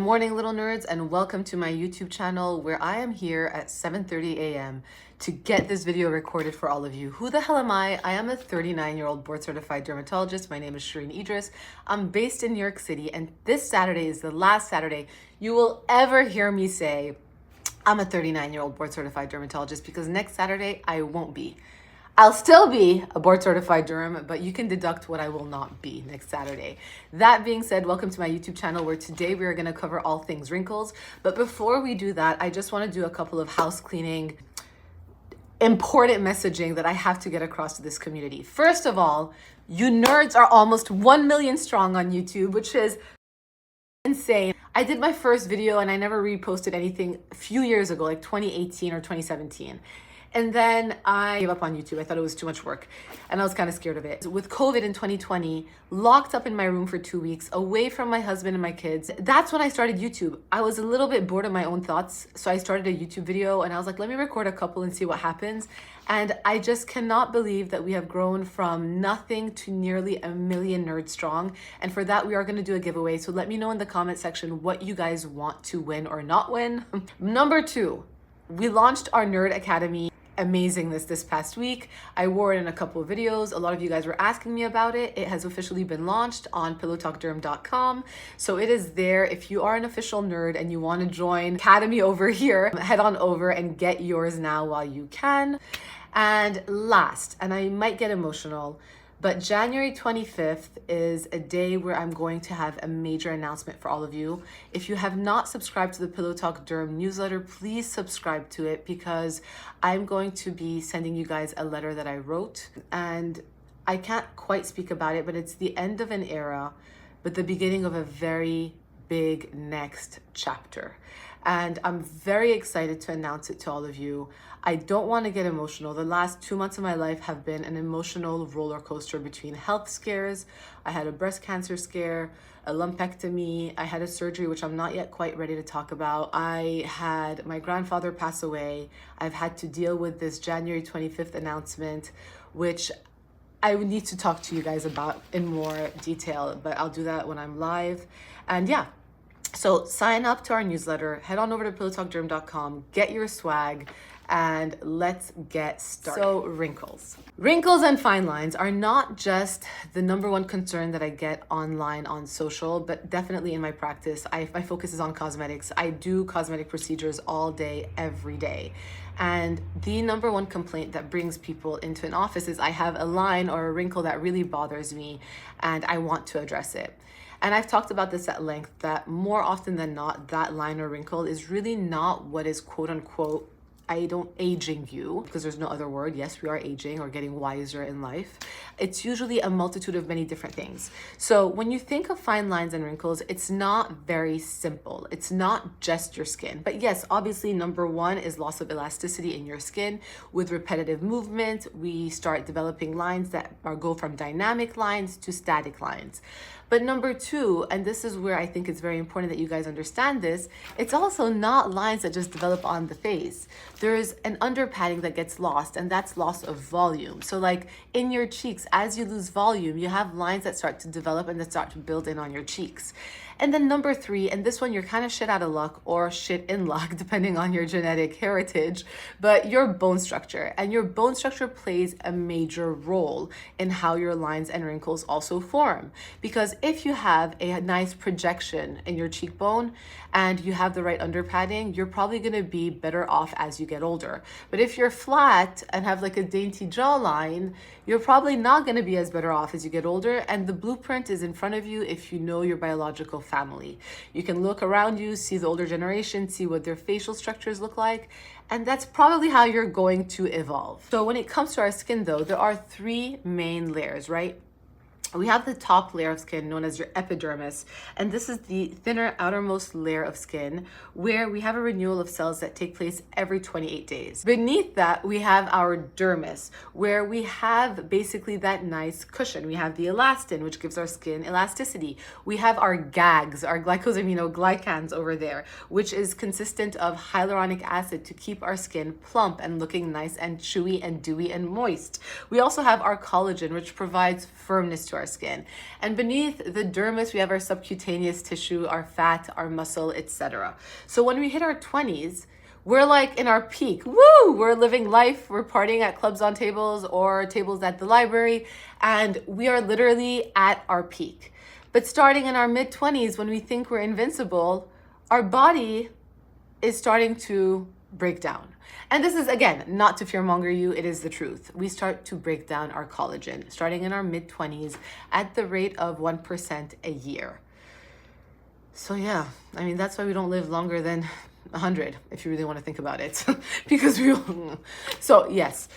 morning, little nerds, and welcome to my YouTube channel where I am here at 7:30 a.m. to get this video recorded for all of you. Who the hell am I? I am a 39-year-old board-certified dermatologist. My name is Shereene Idriss. I'm based in New York City, and this Saturday is the last Saturday you will ever hear me say I'm a 39-year-old board-certified dermatologist, because next Saturday I won't be. I'll still be a board-certified derm, but you can deduct what I will not be next Saturday. That being said, welcome to my YouTube channel where today we are going to cover all things wrinkles. But before we do that, I just want to do a couple of house cleaning, important messaging that I have to get across to this community. First of all, you nerds are almost 1 million strong on YouTube, which is insane. I did my first video and I never reposted anything a few years ago, like 2018 or 2017. And then I gave up on YouTube. I thought it was too much work and I was kind of scared of it. With COVID in 2020, locked up in my room for 2 weeks, away from my husband and my kids, that's when I started YouTube. I was a little bit bored of my own thoughts, so I started a YouTube video and I was like, let me record a couple and see what happens. And I just cannot believe that we have grown from nothing to nearly 1 million nerds strong. And for that, we are going to do a giveaway. So let me know in the comment section what you guys want to win or not win. Number 2, we launched our Nerd Academy amazingness this past week. I wore it in a couple of videos. A lot of you guys were asking me about it. It has officially been launched on pillowtalkderm.com. So it is there. If you are an official nerd and you want to join Academy over here, head on over and get yours now while you can. And last, and I might get emotional, but January 25th is a day where I'm going to have a major announcement for all of you. If you have not subscribed to the Pillow Talk Derm newsletter, please subscribe to it, because I'm going to be sending you guys a letter that I wrote. And I can't quite speak about it, but it's the end of an era, but the beginning of a very big next chapter. And I'm very excited to announce it to all of you. I don't want to get emotional. The last 2 months of my life have been an emotional roller coaster between health scares. I had a breast cancer scare, a lumpectomy. I had a surgery, which I'm not yet quite ready to talk about. I had my grandfather pass away. I've had to deal with this January 25th announcement, which I would need to talk to you guys about in more detail, but I'll do that when I'm live. And yeah, so sign up to our newsletter, head on over to pillowtalkderm.com, get your swag, and let's get started. So wrinkles. Wrinkles and fine lines are not just the #1 concern that I get online on social, but definitely in my practice. My focus is on cosmetics. I do cosmetic procedures all day, every day. And the #1 complaint that brings people into an office is I have a line or a wrinkle that really bothers me and I want to address it. And I've talked about this at length, that more often than not, that line or wrinkle is really not what is quote unquote aging you, because there's no other word. Yes, we are aging or getting wiser in life. It's usually a multitude of many different things. So when you think of fine lines and wrinkles, it's not very simple. It's not just your skin. But yes, obviously #1 is loss of elasticity in your skin. With repetitive movement, we start developing lines that go from dynamic lines to static lines. But #2, and this is where I think it's very important that you guys understand this, it's also not lines that just develop on the face. There's an under padding that gets lost, and that's loss of volume. So like in your cheeks, as you lose volume, you have lines that start to develop and that start to build in on your cheeks. And then #3, and this one you're kind of shit out of luck or shit in luck, depending on your genetic heritage, but your bone structure. And your bone structure plays a major role in how your lines and wrinkles also form. Because if you have a nice projection in your cheekbone and you have the right under padding, you're probably going to be better off as you get older. But if you're flat and have like a dainty jawline, you're probably not going to be as better off as you get older. And the blueprint is in front of you if you know your biological family. You can look around you, see the older generation, see what their facial structures look like, and that's probably how you're going to evolve. So when it comes to our skin though, there are 3 main layers, right? We have the top layer of skin known as your epidermis, and this is the thinner outermost layer of skin where we have a renewal of cells that take place every 28 days. Beneath that, we have our dermis, where we have basically that nice cushion. We have the elastin, which gives our skin elasticity. We have our GAGs, our glycosaminoglycans over there, which is consistent of hyaluronic acid to keep our skin plump and looking nice and chewy and dewy and moist. We also have our collagen, which provides firmness to our skin. And beneath the dermis, we have our subcutaneous tissue, our fat, our muscle, etc. So when we hit our 20s, we're like in our peak. Woo! We're living life. We're partying at clubs on tables or tables at the library, and we are literally at our peak. But starting in our mid-20s, when we think we're invincible, our body is starting to break down. And this is, again, not to fearmonger you, it is the truth. We start to break down our collagen, starting in our mid-20s at the rate of 1% a year. So yeah, I mean, that's why we don't live longer than 100, if you really want to think about it. Because so yes.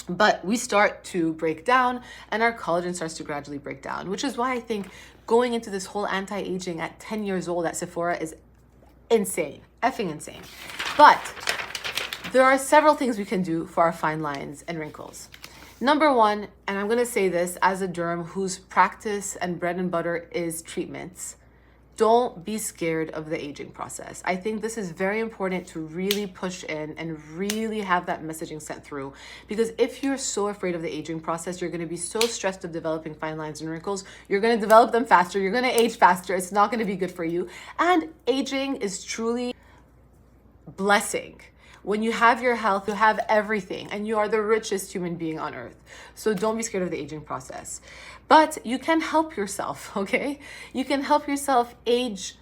But we start to break down and our collagen starts to gradually break down, which is why I think going into this whole anti-aging at 10 years old at Sephora is insane, effing insane. But there are several things we can do for our fine lines and wrinkles. Number one, and I'm going to say this as a derm whose practice and bread and butter is treatments, don't be scared of the aging process. I think this is very important to really push in and really have that messaging sent through, because if you're so afraid of the aging process, you're going to be so stressed of developing fine lines and wrinkles. You're going to develop them faster. You're going to age faster. It's not going to be good for you. And aging is truly blessing. When you have your health, you have everything, and you are the richest human being on earth. So don't be scared of the aging process. But you can help yourself, okay? You can help yourself age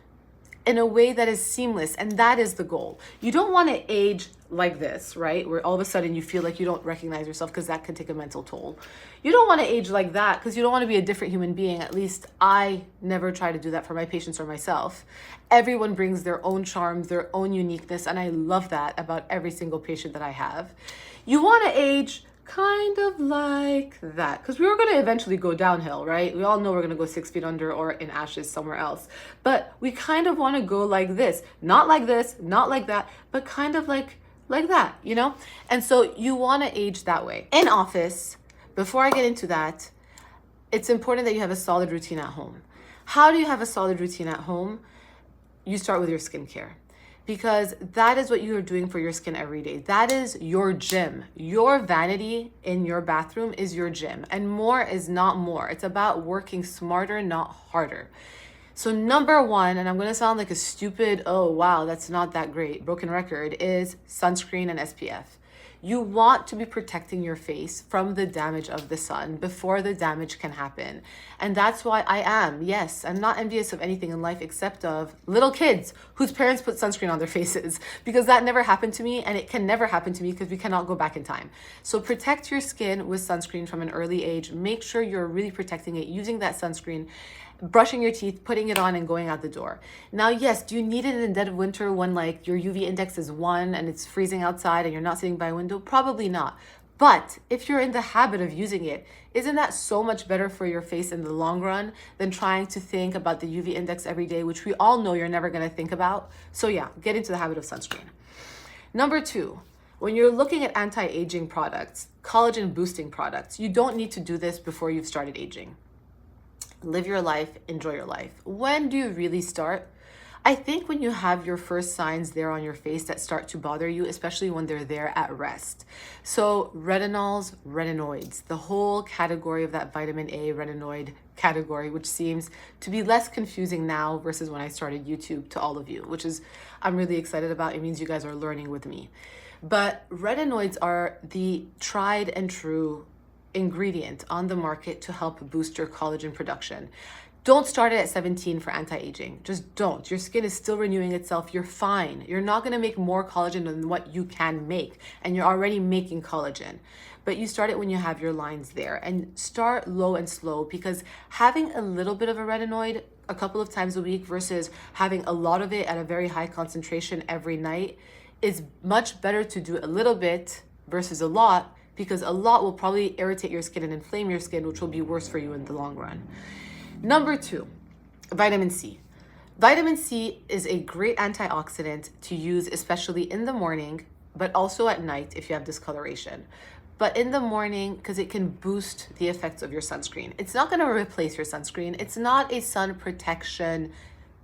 in a way that is seamless, and that is the goal. You don't want to age like this, right? Where all of a sudden you feel like you don't recognize yourself, because that can take a mental toll. You don't want to age like that because you don't want to be a different human being. At least I never try to do that for my patients or myself. Everyone brings their own charm, their own uniqueness, and I love that about every single patient that I have. You want to age kind of like that, because we were going to eventually go downhill, right? We all know we're going to go 6 feet under or in ashes somewhere else, but we kind of want to go like this, not like this, not like that, but kind of like that, you know? And so you want to age that way. In office, before I get into that, it's important that you have a solid routine at home. How do you have a solid routine at home? You start with your skincare, because that is what you are doing for your skin every day. That is your gym. Your vanity in your bathroom is your gym, and more is not more. It's about working smarter, not harder. So number one, and I'm going to sound like a stupid, oh wow, that's not that great, broken record, is sunscreen and SPF. You want to be protecting your face from the damage of the sun before the damage can happen. And that's why I'm not envious of anything in life except of little kids whose parents put sunscreen on their faces, because that never happened to me, and it can never happen to me because we cannot go back in time. So protect your skin with sunscreen from an early age. Make sure you're really protecting it using that sunscreen, brushing your teeth, putting it on, and going out the door. Now, yes, do you need it in the dead of winter when like your UV index is 1 and it's freezing outside and you're not sitting by a window? Probably not. But if you're in the habit of using it, isn't that so much better for your face in the long run than trying to think about the UV index every day, which we all know you're never going to think about? So yeah, get into the habit of sunscreen. Number two, when you're looking at anti-aging products, collagen boosting products, you don't need to do this before you've started aging. Live your life, enjoy your life. When do you really start? I think when you have your first signs there on your face that start to bother you, especially when they're there at rest. So retinols, retinoids, the whole category of that vitamin A retinoid category, which seems to be less confusing now versus when I started YouTube to all of you, which is, I'm really excited about. It means you guys are learning with me. But retinoids are the tried and true ingredient on the market to help boost your collagen production. Don't start it at 17 for anti-aging. Just don't. Your skin is still renewing itself. You're fine. You're not going to make more collagen than what you can make, and you're already making collagen. But you start it when you have your lines there, and start low and slow, because having a little bit of a retinoid a couple of times a week versus having a lot of it at a very high concentration every night is much better to do a little bit versus a lot, because a lot will probably irritate your skin and inflame your skin, which will be worse for you in the long run. Number two, vitamin C. Vitamin C is a great antioxidant to use, especially in the morning, but also at night if you have discoloration. But in the morning, because it can boost the effects of your sunscreen. It's not going to replace your sunscreen. It's not a sun protection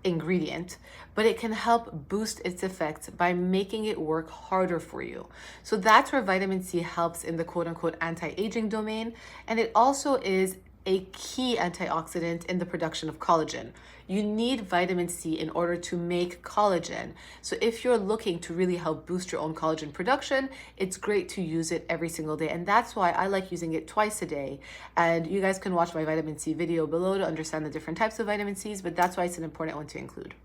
ingredient, but it can help boost its effects by making it work harder for you. So that's where vitamin C helps in the quote unquote anti-aging domain. And it also is a key antioxidant in the production of collagen. You need vitamin C in order to make collagen. So if you're looking to really help boost your own collagen production, it's great to use it every single day. And that's why I like using it twice a day. And you guys can watch my vitamin C video below to understand the different types of vitamin C's, but that's why it's an important one to include.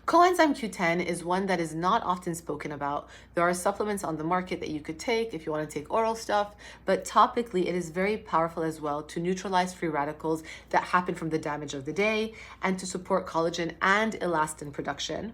Coenzyme Q10 is one that is not often spoken about. There are supplements on the market that you could take if you want to take oral stuff, but topically it is very powerful as well to neutralize free radicals that happen from the damage of the day and to support collagen and elastin production.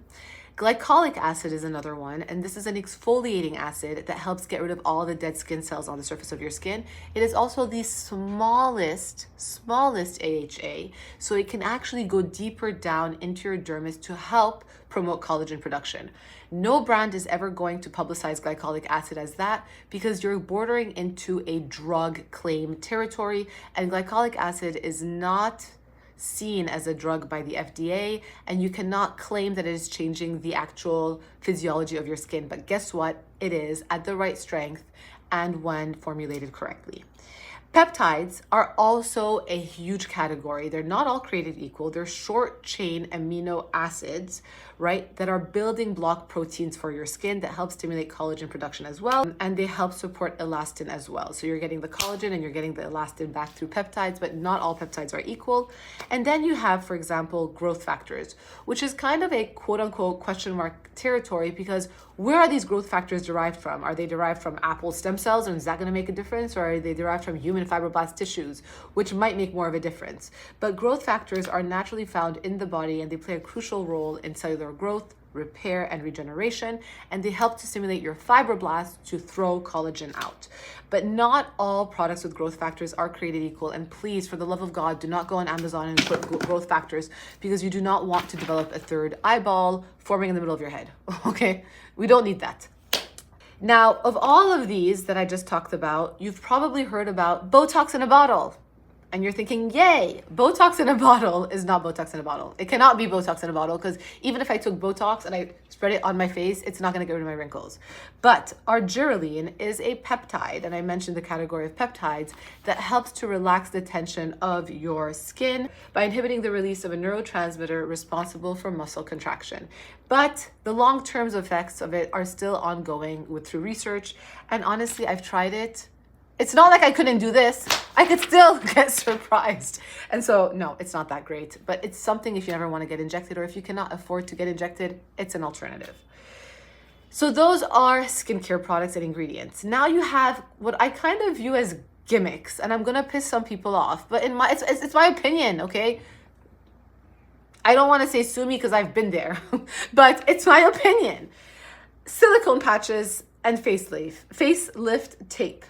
Glycolic acid is another one, and this is an exfoliating acid that helps get rid of all the dead skin cells on the surface of your skin. It is also the smallest AHA, so it can actually go deeper down into your dermis to help promote collagen production. No brand is ever going to publicize glycolic acid as that because you're bordering into a drug claim territory, and glycolic acid is not seen as a drug by the FDA, and you cannot claim that it is changing the actual physiology of your skin. But guess what? It is at the right strength and when formulated correctly. Peptides are also a huge category. They're not all created equal. They're short chain amino acids, right, that are building block proteins for your skin that help stimulate collagen production as well. And they help support elastin as well. So you're getting the collagen and you're getting the elastin back through peptides, but not all peptides are equal. And then you have, for example, growth factors, which is kind of a quote unquote question mark territory because where are these growth factors derived from? Are they derived from apple stem cells, and is that going to make a difference? Or are they derived from human fibroblast tissues, which might make more of a difference? But growth factors are naturally found in the body, and they play a crucial role in cellular growth, repair, and regeneration, and they help to stimulate your fibroblasts to throw collagen out. But not all products with growth factors are created equal, and please, for the love of God, do not go on Amazon and put growth factors because you do not want to develop a third eyeball forming in the middle of your head, okay? We don't need that. Now, of all of these that I just talked about, you've probably heard about Botox in a bottle. And you're thinking, yay, Botox in a bottle is not Botox in a bottle. It cannot be Botox in a bottle because even if I took Botox and I spread it on my face, it's not going to get rid of my wrinkles. But argireline is a peptide, and I mentioned the category of peptides that helps to relax the tension of your skin by inhibiting the release of a neurotransmitter responsible for muscle contraction. But the long-term effects of it are still ongoing through research. And honestly, I've tried it. It's not like I couldn't do this. I could still get surprised. And so, no, it's not that great. But it's something if you ever want to get injected or if you cannot afford to get injected, it's an alternative. So those are skincare products and ingredients. Now you have what I kind of view as gimmicks. And I'm going to piss some people off. But it's my opinion, okay? I don't want to say sue me because I've been there. But it's my opinion. Silicone patches and facelift tape.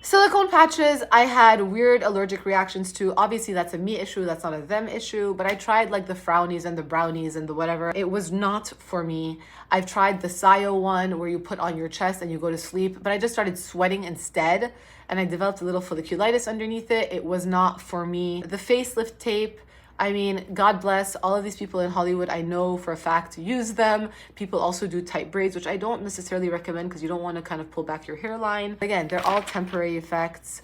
Silicone patches, I had weird allergic reactions to. Obviously, that's a me issue. That's not a them issue. But I tried like the frownies and the brownies and the whatever. It was not for me. I've tried the Sayo one where you put on your chest and you go to sleep. But I just started sweating instead. And I developed a little folliculitis underneath it. It was not for me. The facelift tape, I mean, God bless all of these people in Hollywood. I know for a fact use them. People also do tight braids, which I don't necessarily recommend because you don't want to kind of pull back your hairline. Again, they're all temporary effects.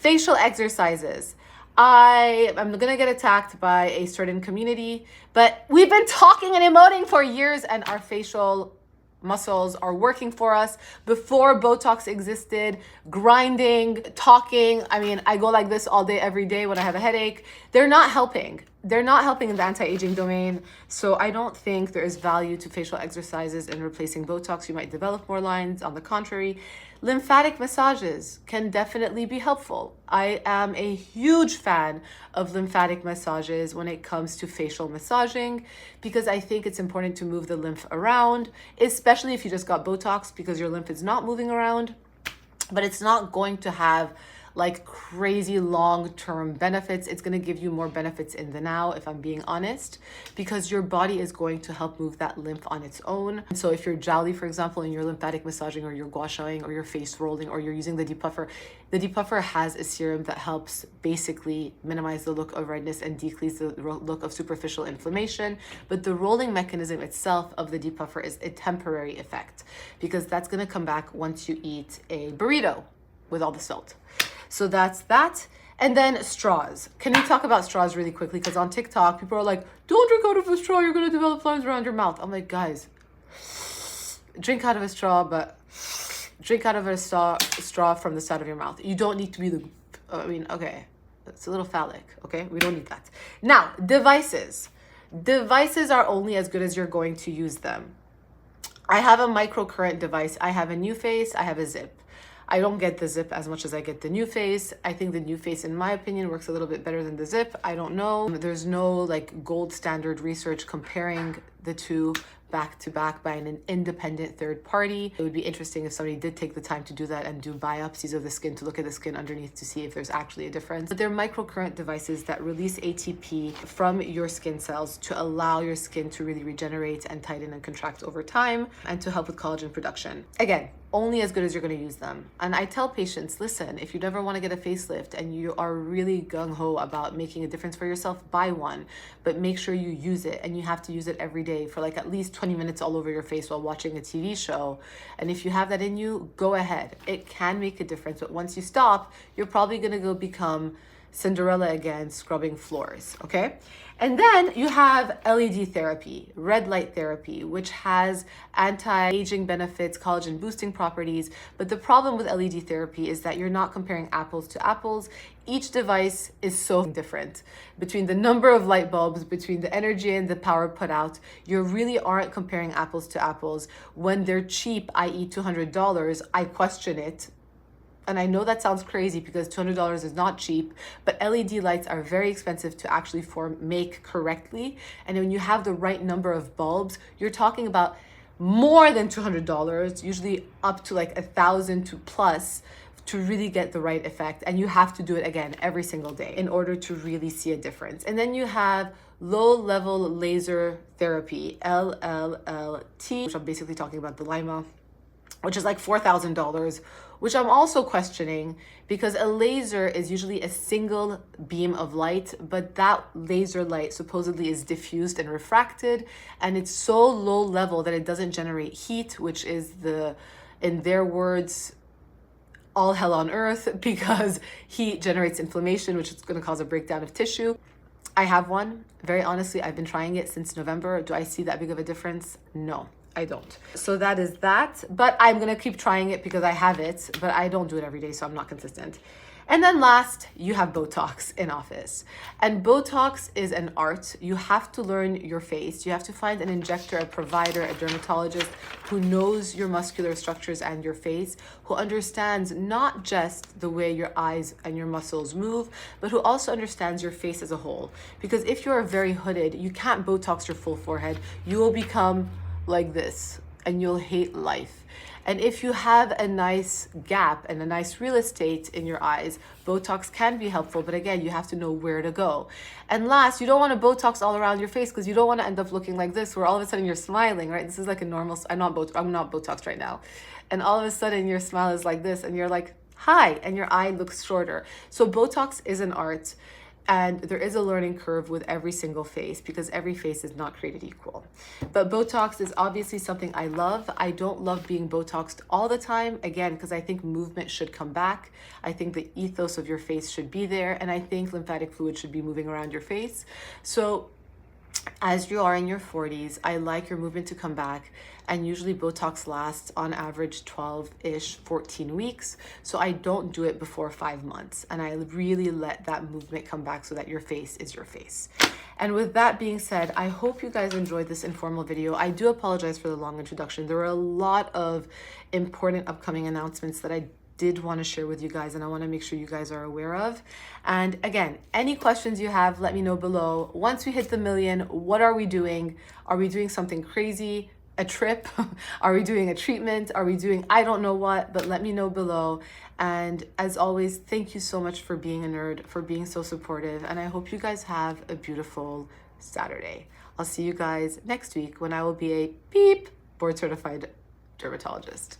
Facial exercises. I'm gonna get attacked by a certain community, but we've been talking and emoting for years and our facial muscles are working for us. Before Botox existed, grinding, talking, I mean, I go like this all day, every day when I have a headache. They're not helping. They're not helping in the anti-aging domain. So I don't think there is value to facial exercises in replacing Botox. You might develop more lines. On the contrary, lymphatic massages can definitely be helpful. I am a huge fan of lymphatic massages when it comes to facial massaging because I think it's important to move the lymph around, especially if you just got Botox because your lymph is not moving around, but it's not going to have like crazy long-term benefits. It's going to give you more benefits in the now, if I'm being honest, because your body is going to help move that lymph on its own. And so if you're jowly, for example, and you're lymphatic massaging or you're gua shaing or you're face rolling or you're using the depuffer has a serum that helps basically minimize the look of redness and decrease the look of superficial inflammation. But the rolling mechanism itself of the depuffer is a temporary effect because that's going to come back once you eat a burrito with all the salt. So that's that. And then straws. Can we talk about straws really quickly? Because on TikTok, people are like, don't drink out of a straw, you're going to develop flames around your mouth. I'm like, guys, drink out of a straw, but drink out of a straw from the side of your mouth. You don't need to be the, I mean, okay, it's a little phallic, okay? We don't need that. Now, devices. Devices are only as good as you're going to use them. I have a microcurrent device. I have a new face. I have a zip. I don't get the zip as much as I get the new face. I think the new face, in my opinion, works a little bit better than the zip. I don't know. There's no like gold standard research comparing the two back to back by an independent third party. It would be interesting if somebody did take the time to do that and do biopsies of the skin to look at the skin underneath to see if there's actually a difference. But they're microcurrent devices that release ATP from your skin cells to allow your skin to really regenerate and tighten and contract over time and to help with collagen production. Again, only as good as you're going to use them. And I tell patients, listen, if you never want to get a facelift and you are really gung-ho about making a difference for yourself, buy one, but make sure you use it, and you have to use it every day for like at least 20 minutes all over your face while watching a TV show. And if you have that in you, go ahead. It can make a difference, but once you stop, you're probably going to go become Cinderella again, scrubbing floors, okay? And then you have LED therapy, red light therapy, which has anti-aging benefits, collagen boosting properties. But the problem with LED therapy is that you're not comparing apples to apples. Each device is so different. Between the number of light bulbs, between the energy and the power put out, you really aren't comparing apples to apples. When they're cheap, i.e. $200, I question it. And I know that sounds crazy because $200 is not cheap, but LED lights are very expensive to actually make correctly. And when you have the right number of bulbs, you're talking about more than $200, usually up to like $1,000 to plus, to really get the right effect. And you have to do it again every single day in order to really see a difference. And then you have low level laser therapy, LLT, which I'm basically talking about the lyma, which is like $4,000, which I'm also questioning because a laser is usually a single beam of light, but that laser light supposedly is diffused and refracted, and it's so low level that it doesn't generate heat, which is in their words, all hell on earth, because heat generates inflammation, which is going to cause a breakdown of tissue. I have one. Very honestly, I've been trying it since November. Do I see that big of a difference? No, I don't. So that is that, but I'm gonna keep trying it because I have it, but I don't do it every day, so I'm not consistent. And then last, you have Botox in office. And Botox is an art. You have to learn your face. You have to find an injector, a provider, a dermatologist who knows your muscular structures and your face, who understands not just the way your eyes and your muscles move, but who also understands your face as a whole. Because if you're very hooded, you can't Botox your full forehead. You will become like this and you'll hate life. And if you have a nice gap and a nice real estate in your eyes, Botox can be helpful, but again, you have to know where to go. And last, you don't want to Botox all around your face because you don't want to end up looking like this, where all of a sudden you're smiling, right? This is like a normal, I'm not Botox right now. And all of a sudden your smile is like this and you're like, hi, and your eye looks shorter. So Botox is an art. And there is a learning curve with every single face because every face is not created equal. But Botox is obviously something I love. I don't love being Botoxed all the time, again, because I think movement should come back. I think the ethos of your face should be there. And I think lymphatic fluid should be moving around your face. So as you are in your 40s, I like your movement to come back. And usually Botox lasts on average 12-ish, 14 weeks. So I don't do it before 5 months. And I really let that movement come back so that your face is your face. And with that being said, I hope you guys enjoyed this informal video. I do apologize for the long introduction. There were a lot of important upcoming announcements that I did want to share with you guys, and I want to make sure you guys are aware of. And again, any questions you have, let me know below. Once we hit the 1 million, what are we doing? Are we doing something crazy? A trip? Are we doing a treatment? Are we doing I don't know what? But let me know below. And as always, thank you so much for being a nerd, for being so supportive, and I hope you guys have a beautiful Saturday. I'll see you guys next week when I will be a board certified dermatologist.